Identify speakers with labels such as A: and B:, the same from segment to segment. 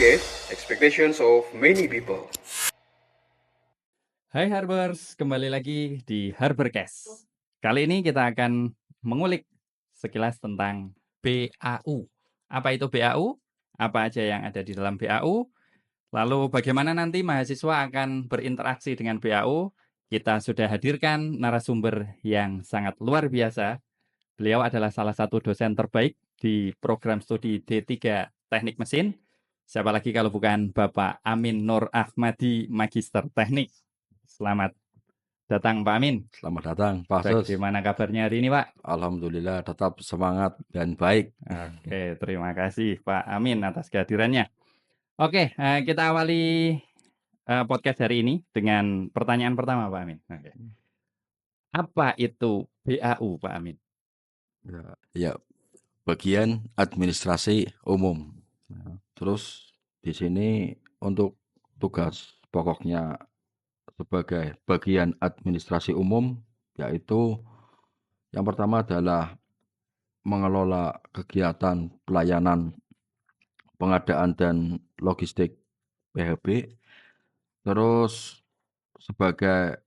A: Podcast Expectations of Many People.
B: Hai Harbers, kembali lagi di Harbercast. Kali ini kita akan mengulik sekilas tentang BAU. Apa itu BAU? Apa aja yang ada di dalam BAU? Lalu bagaimana nanti mahasiswa akan berinteraksi dengan BAU? Kita sudah hadirkan narasumber yang sangat luar biasa. Beliau adalah salah satu dosen terbaik di program studi D3 Teknik Mesin. Siapa lagi kalau bukan Bapak Amin Nur Ahmadi, Magister Teknik. Selamat datang Pak Amin.
C: Selamat datang Pak Sus.
B: Bagaimana kabarnya hari ini Pak?
C: Alhamdulillah tetap semangat dan baik.
B: Oke, terima kasih Pak Amin atas kehadirannya. Oke, kita awali podcast hari ini dengan pertanyaan pertama Pak Amin. Oke. Apa itu BAU Pak Amin?
C: Ya, bagian administrasi umum. Terus di sini untuk tugas pokoknya sebagai bagian administrasi umum, yaitu yang pertama adalah mengelola kegiatan pelayanan pengadaan dan logistik PHB. Terus sebagai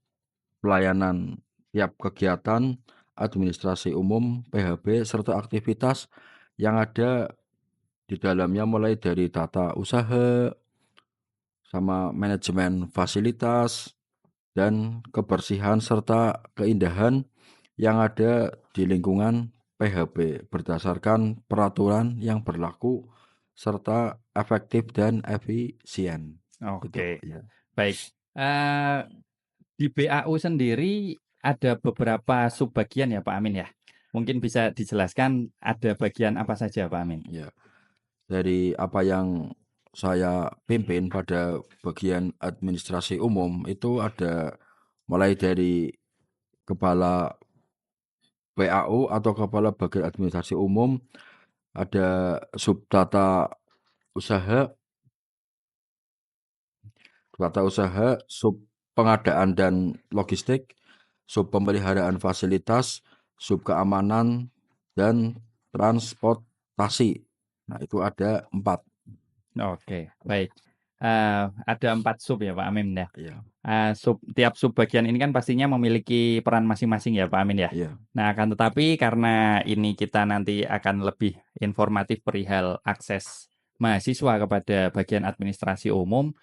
C: pelayanan tiap kegiatan administrasi umum PHB serta aktivitas yang ada di dalamnya, mulai dari tata usaha sama manajemen fasilitas dan kebersihan serta keindahan yang ada di lingkungan PHB berdasarkan peraturan yang berlaku serta efektif dan efisien.
B: Oke,
C: Gitu, ya.
B: baik. Di BAU sendiri ada beberapa subbagian ya Pak Amin ya. Mungkin bisa dijelaskan ada bagian apa saja Pak Amin?
C: Ya, dari apa yang saya pimpin pada bagian administrasi umum itu ada mulai dari kepala BAU atau kepala bagian administrasi umum, ada sub tata usaha, sub pengadaan dan logistik, sub pemeliharaan fasilitas, sub keamanan dan transportasi. Nah, itu ada 4.
B: Oke, baik. Ada 4 sub ya Pak Amin ya.
C: Ya,
B: Tiap subbagian ini kan pastinya memiliki peran masing-masing ya Pak Amin ya.
C: ya,
B: Nah, akan tetapi karena ini kita nanti akan lebih informatif perihal akses mahasiswa kepada bagian administrasi umum,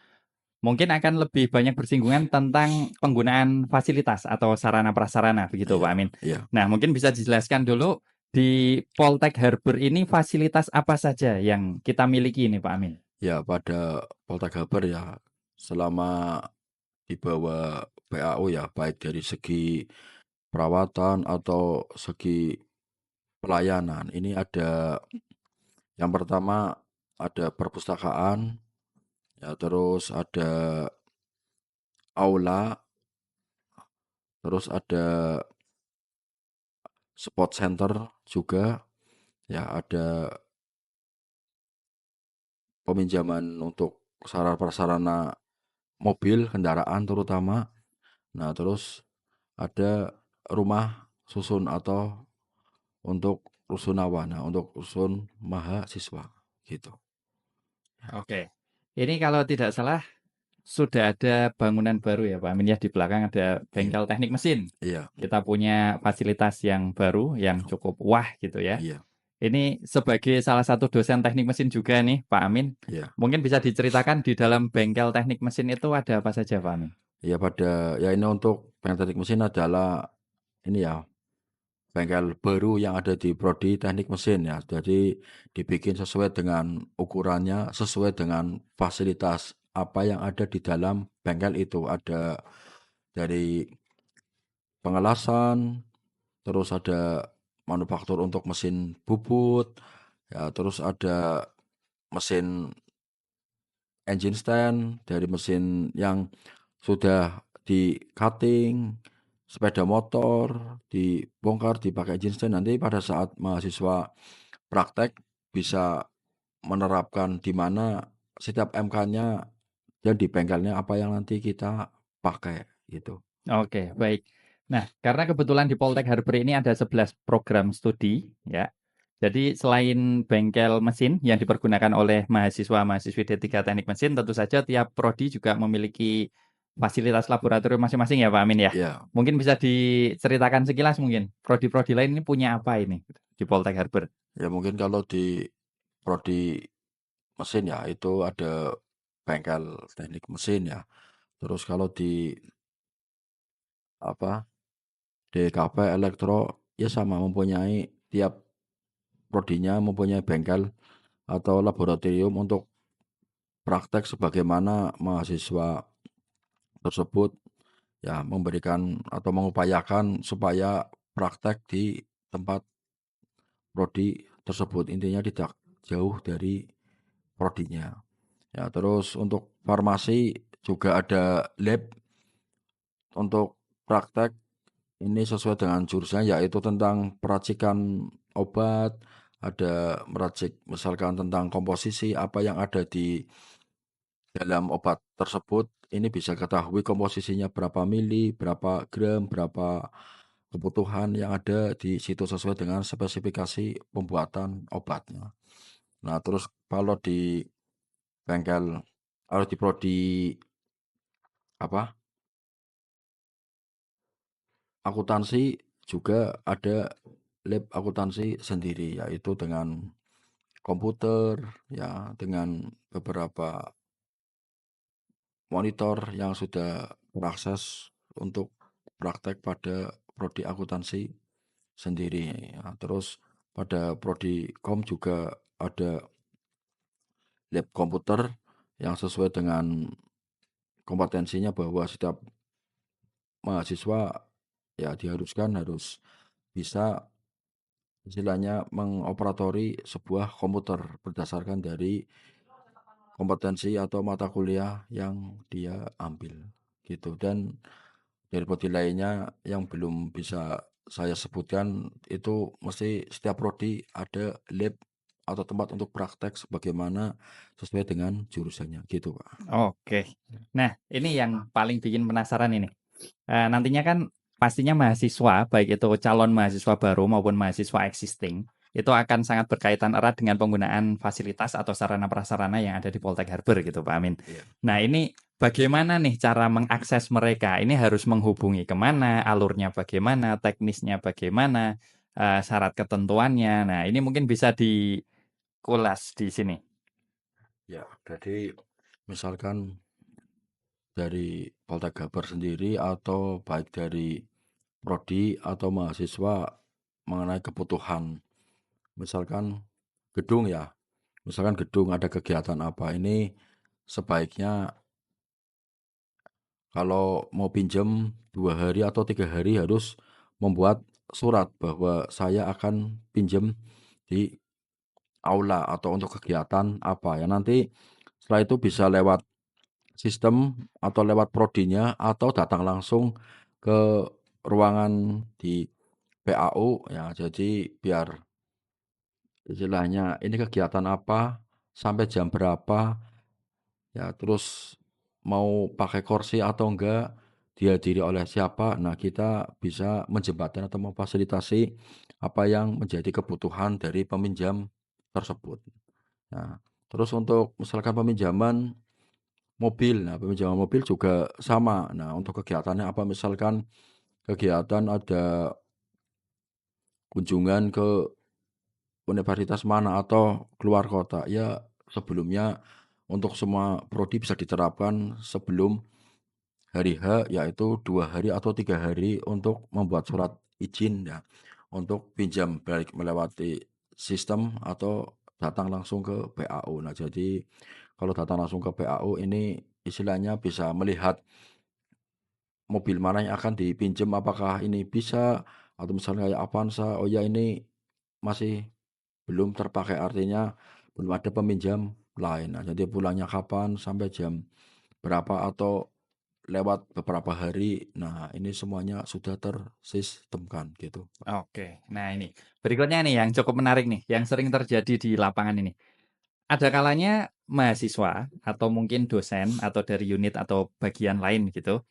B: mungkin akan lebih banyak bersinggungan tentang penggunaan fasilitas atau sarana prasarana begitu Pak Amin.
C: ya.
B: Nah, mungkin bisa dijelaskan dulu di Poltek Harber ini fasilitas apa saja yang kita miliki ini Pak Amin?
C: Ya, pada Poltek Harber ya, selama di bawah BAU ya, baik dari segi perawatan atau segi pelayanan, ini ada yang pertama ada perpustakaan, ya, terus ada aula, terus ada sport center juga, ya, ada peminjaman untuk sarana prasarana mobil, kendaraan terutama. Nah, terus ada rumah susun atau untuk rusunawa, nah, untuk rusun mahasiswa gitu.
B: Oke. Ini kalau tidak salah sudah ada bangunan baru ya Pak Amin ya, di belakang ada bengkel teknik mesin.
C: Iya,
B: Kita punya fasilitas yang baru yang cukup wah gitu ya.
C: iya,
B: Ini sebagai salah satu dosen teknik mesin juga nih Pak Amin.
C: iya.
B: Mungkin bisa diceritakan di dalam bengkel teknik mesin itu ada apa saja Pak Amin?
C: Ya, ini untuk bengkel teknik mesin adalah ini ya, bengkel baru yang ada di prodi teknik mesin ya. Jadi dibikin sesuai dengan ukurannya, sesuai dengan fasilitas apa yang ada di dalam bengkel itu. Ada dari pengelasan, terus ada manufaktur untuk mesin bubut, ya, terus ada mesin engine stand, dari mesin yang sudah di cutting, sepeda motor dibongkar dipakai engine stand. Nanti pada saat mahasiswa praktek bisa menerapkan di mana setiap MK-nya dan di bengkelnya apa yang nanti kita pakai gitu.
B: Oke, baik. Nah, karena kebetulan di Poltek Harber ini ada 11 program studi ya. Jadi selain bengkel mesin yang dipergunakan oleh mahasiswa-mahasiswi D3 Teknik Mesin, tentu saja tiap prodi juga memiliki fasilitas laboratorium masing-masing ya Pak Amin ya?
C: Ya,
B: Mungkin bisa diceritakan sekilas mungkin, prodi-prodi lain ini punya apa ini di Poltek Harper?
C: ya mungkin kalau di prodi mesin ya itu ada bengkel teknik mesin ya. Terus kalau di apa DKP elektro ya sama mempunyai tiap prodinya mempunyai bengkel atau laboratorium untuk praktek sebagaimana mahasiswa tersebut ya memberikan atau mengupayakan supaya praktek di tempat prodi tersebut intinya tidak jauh dari prodinya. Ya, terus untuk farmasi juga ada lab untuk praktek ini sesuai dengan jurusan yaitu tentang peracikan obat, ada meracik misalkan tentang komposisi apa yang ada di dalam obat tersebut. Ini bisa ketahui komposisinya berapa mili, berapa gram, berapa kebutuhan yang ada di situ sesuai dengan spesifikasi pembuatan obatnya. Nah, terus kalau di bengkel, kalau di prodi apa akuntansi juga ada lab akuntansi sendiri, yaitu dengan komputer, ya dengan beberapa monitor yang sudah berakses untuk praktek pada prodi akuntansi sendiri. Ya. Terus pada prodi kom juga ada lab komputer yang sesuai dengan kompetensinya bahwa setiap mahasiswa ya diharuskan harus bisa istilahnya mengoperatori sebuah komputer berdasarkan dari kompetensi atau mata kuliah yang dia ambil gitu. Dan dari prodi lainnya yang belum bisa saya sebutkan itu mesti setiap prodi ada lab atau tempat untuk praktek sebagaimana sesuai dengan jurusannya gitu Pak.
B: Oke. Nah, ini yang paling bikin penasaran ini. Nantinya kan pastinya mahasiswa, baik itu calon mahasiswa baru maupun mahasiswa existing, itu akan sangat berkaitan erat dengan penggunaan fasilitas atau sarana prasarana yang ada di Poltek Harper gitu Pak Amin.
C: Iya.
B: Nah ini bagaimana nih cara mengakses mereka? Ini harus menghubungi kemana, alurnya bagaimana, teknisnya bagaimana, syarat ketentuannya. Nah ini mungkin bisa dikulas di sini.
C: Ya, jadi misalkan dari Poltek Jabar sendiri atau baik dari prodi atau mahasiswa mengenai kebutuhan. Misalkan gedung ya, misalkan gedung ada kegiatan apa ini sebaiknya kalau mau pinjam 2 hari atau 3 hari harus membuat surat bahwa saya akan pinjam di aula atau untuk kegiatan apa ya nanti setelah itu bisa lewat sistem atau lewat prodinya atau datang langsung ke ruangan di PAU ya jadi biar istilahnya ini kegiatan apa sampai jam berapa ya terus mau pakai kursi atau enggak dihadiri oleh siapa nah kita bisa menjembatkan atau memfasilitasi apa yang menjadi kebutuhan dari peminjam tersebut. Nah, terus untuk misalkan peminjaman mobil, nah peminjaman mobil juga sama. Nah, untuk kegiatannya apa misalkan kegiatan ada kunjungan ke universitas mana atau keluar kota, ya sebelumnya untuk semua prodi bisa diterapkan sebelum hari H, yaitu 2 hari atau 3 hari untuk membuat surat izin ya, untuk pinjam baik melewati sistem atau datang langsung ke PAU. Nah, jadi kalau datang langsung ke PAU ini istilahnya bisa melihat mobil mana yang akan dipinjam, apakah ini bisa atau misalnya kayak Avanza, oh ya ini masih belum terpakai, artinya belum ada peminjam lain. Nah, jadi pulangnya kapan, sampai jam berapa atau lewat beberapa hari. Nah, ini semuanya sudah tersistemkan gitu.
B: Oke, nah ini berikutnya nih yang cukup menarik nih, yang sering terjadi di lapangan ini. Ada kalanya mahasiswa atau mungkin dosen atau dari unit atau bagian lain gitu,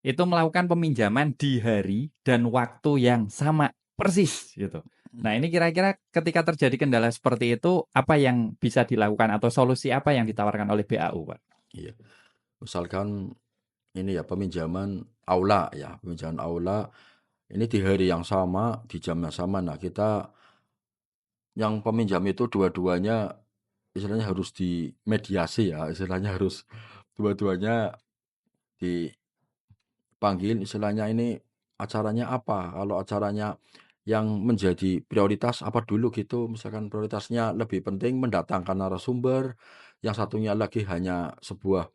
B: itu melakukan peminjaman di hari dan waktu yang sama persis gitu. Nah, ini kira-kira ketika terjadi kendala seperti itu, apa yang bisa dilakukan atau solusi apa yang ditawarkan oleh BAU, Pak?
C: Iya. Misalkan ini ya peminjaman aula ya, peminjaman aula ini di hari yang sama, di jam yang sama. Nah, kita yang peminjam itu dua-duanya istilahnya harus dimediasi ya, istilahnya harus dua-duanya dipanggil, istilahnya ini acaranya apa. Kalau acaranya yang menjadi prioritas apa dulu gitu, misalkan prioritasnya lebih penting mendatangkan narasumber, yang satunya lagi hanya sebuah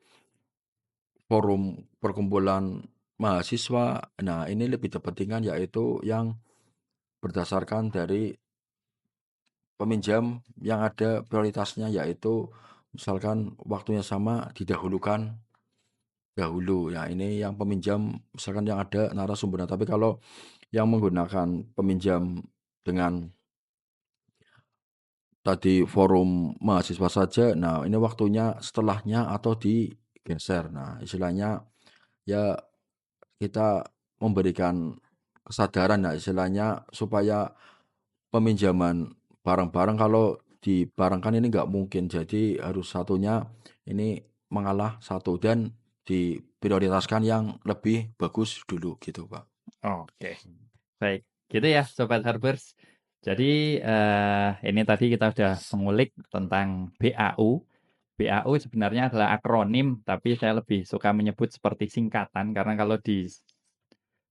C: forum perkumpulan mahasiswa. Nah, ini lebih kepentingan yaitu yang berdasarkan dari peminjam yang ada prioritasnya, yaitu misalkan waktunya sama didahulukan dahulu. Ya, ini yang peminjam misalkan yang ada narasumbernya. Tapi kalau yang menggunakan peminjam dengan tadi forum mahasiswa saja, nah ini waktunya setelahnya atau digeser. Nah, istilahnya ya kita memberikan kesadaran ya istilahnya supaya peminjaman barang-barang kalau dibarengkan ini nggak mungkin. Jadi harus satunya ini mengalah satu dan diprioritaskan yang lebih bagus dulu gitu, Pak.
B: Oke, baik. Gitu ya, Sobat Harbers. Jadi, ini tadi kita sudah mengulik tentang BAU. BAU sebenarnya adalah akronim, tapi saya lebih suka menyebut seperti singkatan, karena kalau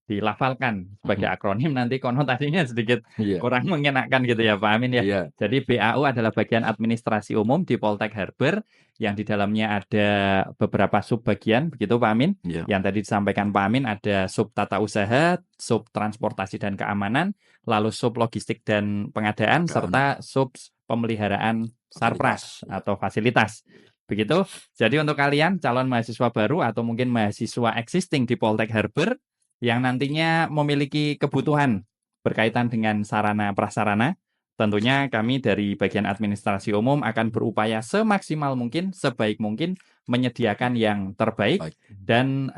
B: dilafalkan sebagai akronim nanti konotasinya sedikit
C: Iya,
B: kurang mengenakan gitu ya, Pak Amin ya.
C: iya,
B: Jadi BAU adalah bagian administrasi umum di Poltek Harber yang di dalamnya ada beberapa subbagian, begitu Pak Amin.
C: iya,
B: Yang tadi disampaikan Pak Amin ada sub tata usaha, sub transportasi dan keamanan, lalu sub logistik dan pengadaan, serta sub pemeliharaan sarpras
C: Fasilitas, iya.
B: atau fasilitas. Begitu. Jadi untuk kalian calon mahasiswa baru atau mungkin mahasiswa existing di Poltek Harber yang nantinya memiliki kebutuhan berkaitan dengan sarana prasarana, tentunya kami dari bagian administrasi umum akan berupaya semaksimal mungkin, sebaik mungkin menyediakan yang terbaik
C: Baik.
B: dan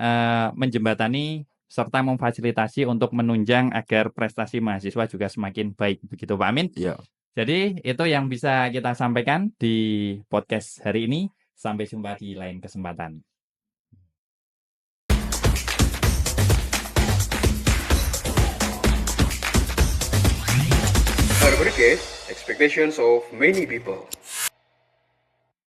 B: menjembatani serta memfasilitasi untuk menunjang agar prestasi mahasiswa juga semakin baik. Begitu Pak Amin.
C: Iya.
B: Jadi itu yang bisa kita sampaikan di podcast hari ini. Sampai jumpa di lain kesempatan.
A: Harbor Case, expectations of many people.